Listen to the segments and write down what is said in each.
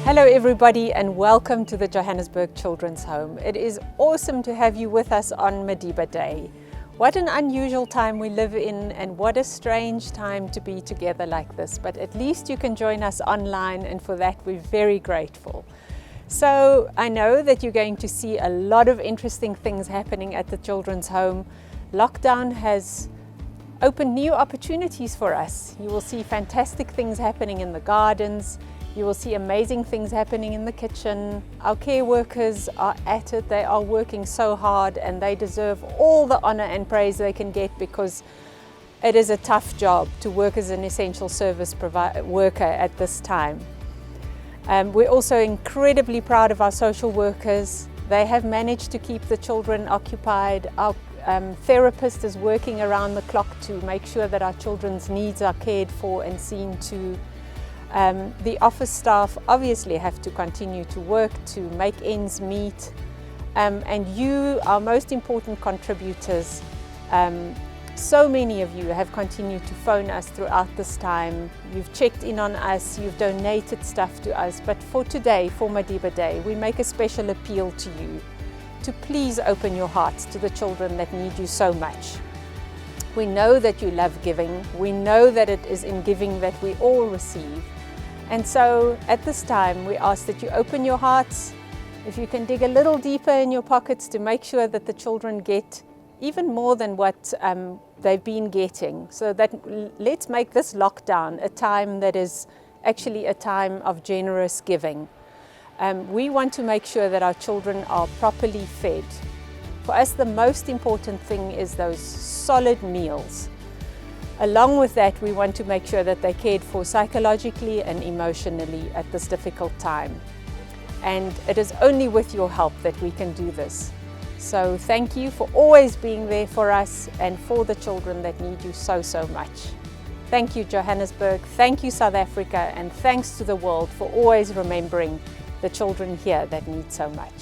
Hello everybody and welcome to the Johannesburg Children's Home. It is awesome to have you with us on Mandela Day. What an unusual time we live in and what a strange time to be together like this, but at least you can join us online and for that we're very grateful. So I know that you're going to see a lot of interesting things happening at the Children's Home. Lockdown has opened new opportunities for us. You will see fantastic things happening in the gardens. You will see amazing things happening in the kitchen. Our care workers are at it. They are working so hard and they deserve all the honor and praise they can get because it is a tough job to work as an essential service worker at this time. We're also incredibly proud of our social workers. They have managed to keep the children occupied. Our therapist is working around the clock to make sure that our children's needs are cared for and seen to. The office staff obviously have to continue to work to make ends meet, and you, our most important contributors, so many of you have continued to phone us throughout this time. You've checked in on us, you've donated stuff to us, but for today, for Mandela Day, we make a special appeal to you to please open your hearts to the children that need you so much. We know that you love giving, we know that it is in giving that we all receive. And so at this time we ask that you open your hearts, if you can dig a little deeper in your pockets to make sure that the children get even more than what they've been getting. So that let's make this lockdown a time that is actually a time of generous giving. We want to make sure that our children are properly fed. For us the most important thing is those solid meals. Along with that, we want to make sure that they're cared for psychologically and emotionally at this difficult time. And it is only with your help that we can do this. So thank you for always being there for us and for the children that need you so, so much. Thank you, Johannesburg. Thank you, South Africa. And thanks to the world for always remembering the children here that need so much.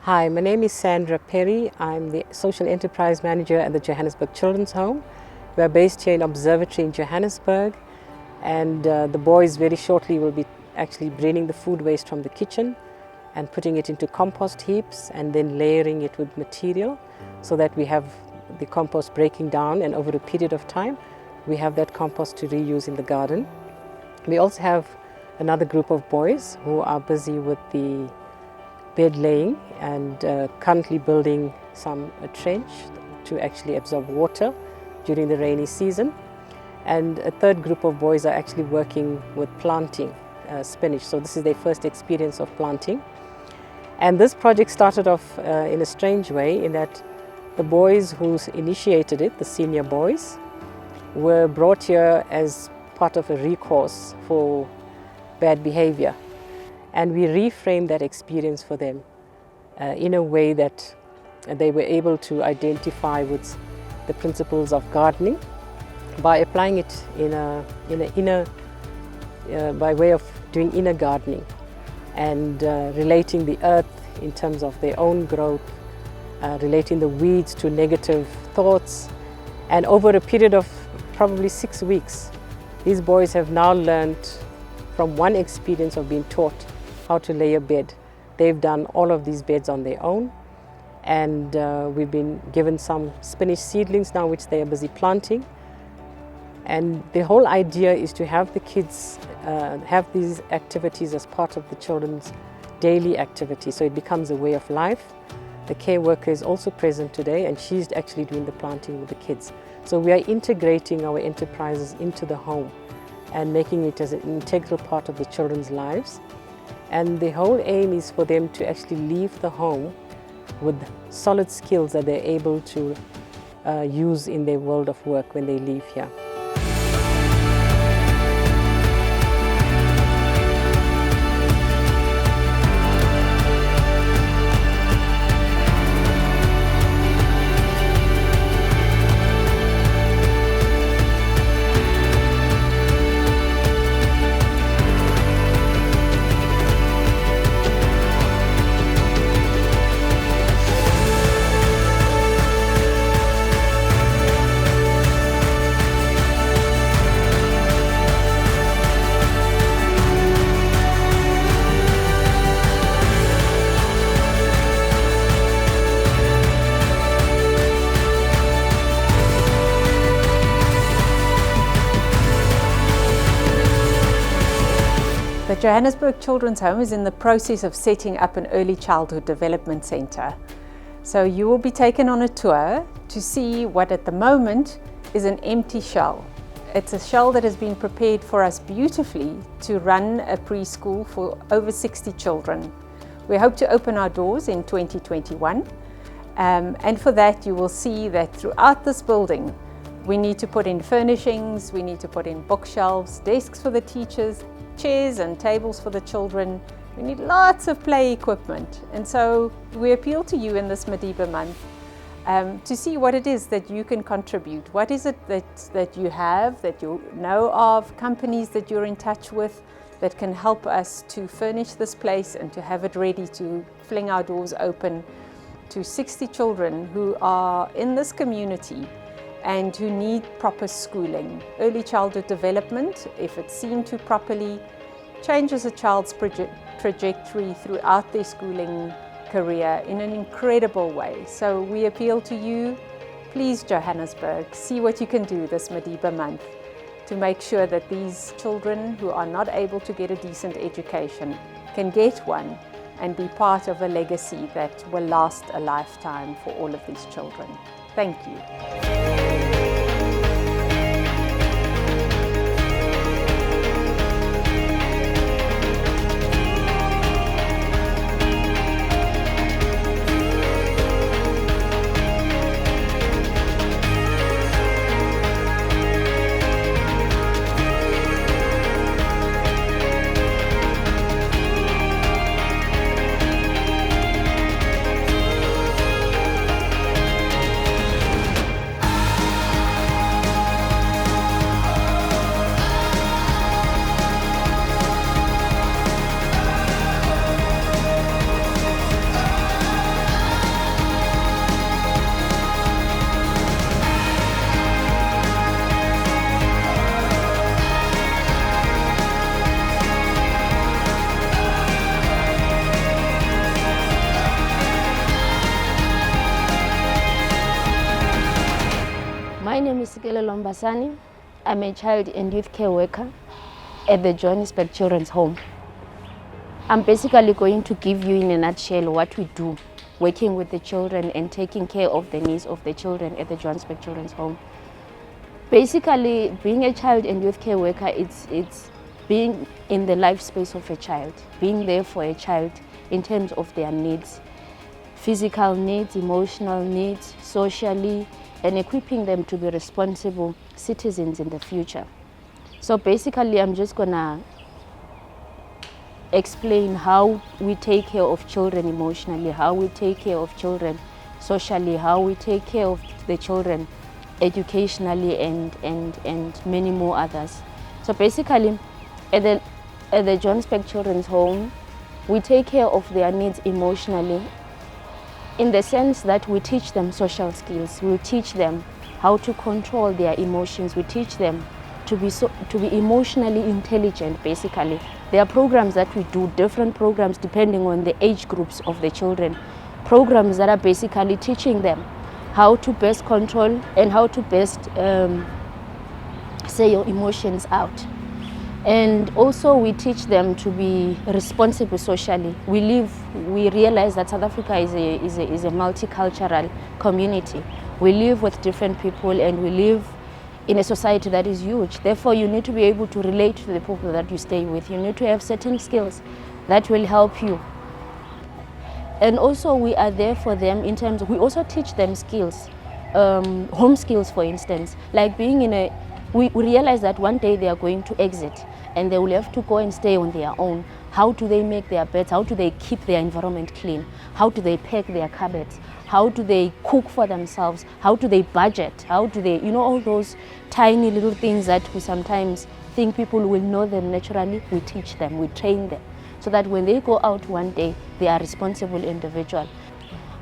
Hi, my name is Sandra Perry. I'm the Social Enterprise Manager at the Johannesburg Children's Home. We are based here in Observatory in Johannesburg, and the boys very shortly will be actually draining the food waste from the kitchen and putting it into compost heaps and then layering it with material so that we have the compost breaking down, and over a period of time we have that compost to reuse in the garden. We also have another group of boys who are busy with the bed laying and currently building a trench to actually absorb water during the rainy season. And a third group of boys are actually working with planting spinach. So this is their first experience of planting. And this project started off in a strange way in that the boys who initiated it, the senior boys, were brought here as part of a recourse for bad behavior. And we reframed that experience for them in a way that they were able to identify with the principles of gardening by applying it by way of doing inner gardening and relating the earth in terms of their own growth, relating the weeds to negative thoughts. And over a period of probably 6 weeks, these boys have now learned from one experience of being taught how to lay a bed. They've done all of these beds on their own, and we've been given some spinach seedlings now which they are busy planting. And the whole idea is to have the kids have these activities as part of the children's daily activity, so it becomes a way of life. The care worker is also present today and she's actually doing the planting with the kids. So we are integrating our enterprises into the home and making it as an integral part of the children's lives. And the whole aim is for them to actually leave the home with solid skills that they're able to use in their world of work when they leave here. The Johannesburg Children's Home is in the process of setting up an early childhood development centre. So you will be taken on a tour to see what at the moment is an empty shell. It's a shell that has been prepared for us beautifully to run a preschool for over 60 children. We hope to open our doors in 2021, and for that you will see that throughout this building we need to put in furnishings, we need to put in bookshelves, desks for the teachers, chairs and tables for the children. We need lots of play equipment, and so we appeal to you in this Madiba month to see what it is that you can contribute. What is it that you have, that you know of, companies that you're in touch with that can help us to furnish this place and to have it ready to fling our doors open to 60 children who are in this community and who need proper schooling. Early childhood development, if it's seen to properly, changes a child's trajectory throughout their schooling career in an incredible way. So we appeal to you, please Johannesburg, see what you can do this Madiba month to make sure that these children who are not able to get a decent education can get one and be part of a legacy that will last a lifetime for all of these children. Thank you. My name is Sikele Lombasani. I'm a child and youth care worker at the Johannesburg Children's Home. I'm basically going to give you in a nutshell what we do, working with the children and taking care of the needs of the children at the Johannesburg Children's Home. Basically, being a child and youth care worker, it's being in the life space of a child, being there for a child in terms of their needs, physical needs, emotional needs, socially, and equipping them to be responsible citizens in the future. So basically, I'm just gonna explain how we take care of children emotionally, how we take care of children socially, how we take care of the children educationally, and many more others. So basically, at the Johannesburg Children's Home, we take care of their needs emotionally, in the sense that we teach them social skills. We teach them how to control their emotions. We teach them to be emotionally intelligent, basically. There are programs that we do, different programs depending on the age groups of the children. Programs that are basically teaching them how to best control and how to best say your emotions out. And also we teach them to be responsible socially. We realize that South Africa is a multicultural community. We live with different people and we live in a society that is huge. Therefore, you need to be able to relate to the people that you stay with. You need to have certain skills that will help you. And also we are there for them in terms of, we also teach them skills, home skills, for instance, like being in a, we realize that one day they are going to exit and they will have to go and stay on their own. How do they make their beds? How do they keep their environment clean? How do they pack their cupboards? How do they cook for themselves? How do they budget? How do they, all those tiny little things that we sometimes think people will know them naturally. We teach them, we train them, so that when they go out one day, they are responsible individuals.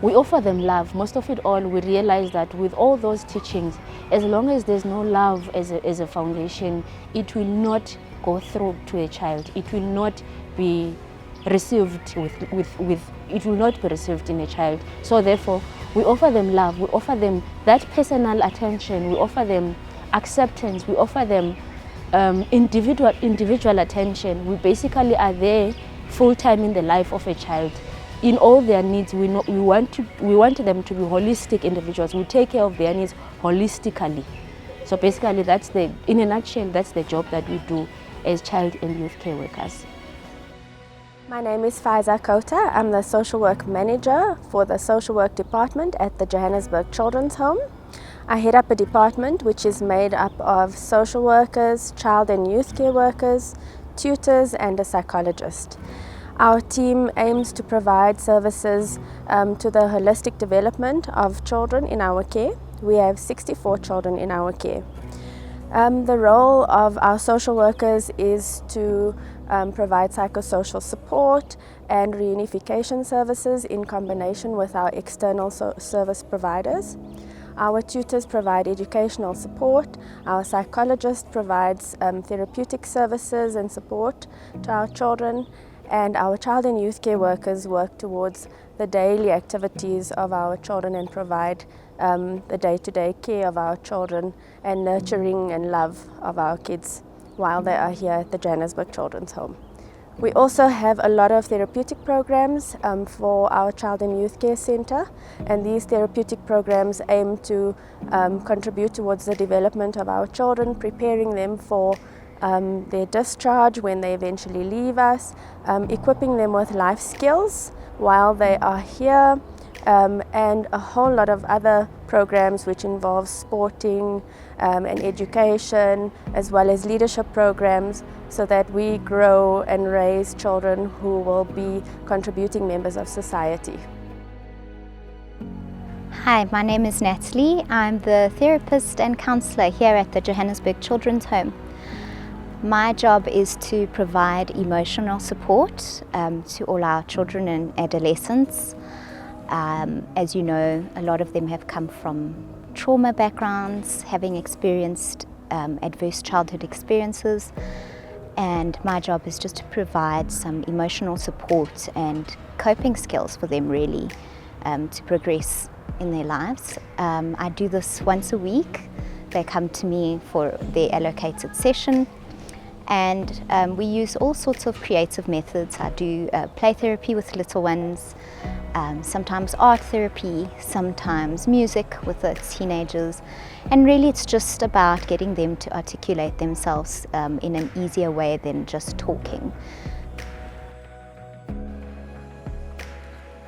We offer them love. Most of it all, we realize that with all those teachings, as long as there's no love as a foundation, it will not go through to a child. It will not be received it will not be received in a child. So therefore, we offer them love. We offer them that personal attention. We offer them acceptance. We offer them individual attention. We basically are there full-time in the life of a child. In all their needs, we want them to be holistic individuals. We take care of their needs holistically. So basically, in a nutshell, that's the job that we do as child and youth care workers. My name is Faiza Kota. I'm the social work manager for the social work department at the Johannesburg Children's Home. I head up a department which is made up of social workers, child and youth care workers, tutors and a psychologist. Our team aims to provide services to the holistic development of children in our care. We have 64 children in our care. The role of our social workers is to provide psychosocial support and reunification services in combination with our external service providers. Our tutors provide educational support. Our psychologist provides therapeutic services and support to our children. And our child and youth care workers work towards the daily activities of our children and provide the day-to-day care of our children and nurturing and love of our kids while they are here at the Johannesburg Children's Home. We also have a lot of therapeutic programs for our Child and Youth Care Centre, and these therapeutic programs aim to contribute towards the development of our children, preparing them for their discharge when they eventually leave us, equipping them with life skills while they are here, and a whole lot of other programs which involve sporting and education, as well as leadership programs, so that we grow and raise children who will be contributing members of society. Hi, my name is Natalie. I'm the therapist and counsellor here at the Johannesburg Children's Home. My job is to provide emotional support to all our children and adolescents. As you know, a lot of them have come from trauma backgrounds, having experienced adverse childhood experiences, and my job is just to provide some emotional support and coping skills for them, really, to progress in their lives. I do this once a week. They come to me for their allocated session, and we use all sorts of creative methods. I do play therapy with little ones, sometimes art therapy, sometimes music with the teenagers, and really it's just about getting them to articulate themselves in an easier way than just talking.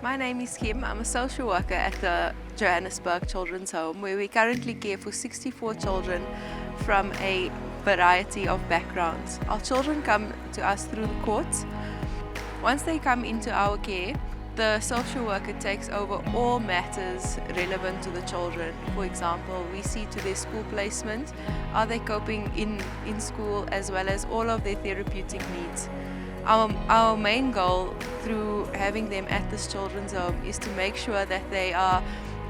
My name is Kim. I'm a social worker at the Johannesburg Children's Home, where we currently care for 64 children from a variety of backgrounds. Our children come to us through the courts. Once they come into our care, the social worker takes over all matters relevant to the children. For example, we see to their school placement, are they coping in school, as well as all of their therapeutic needs. Our main goal through having them at this children's home is to make sure that they are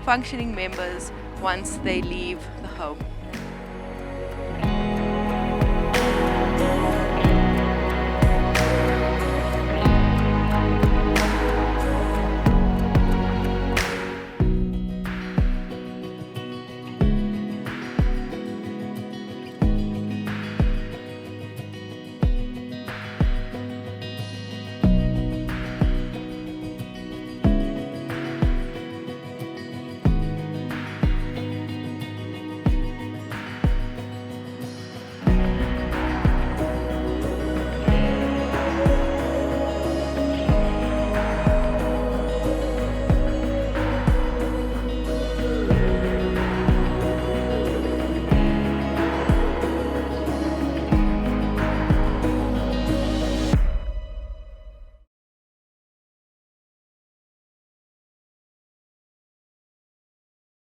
functioning members once they leave the home.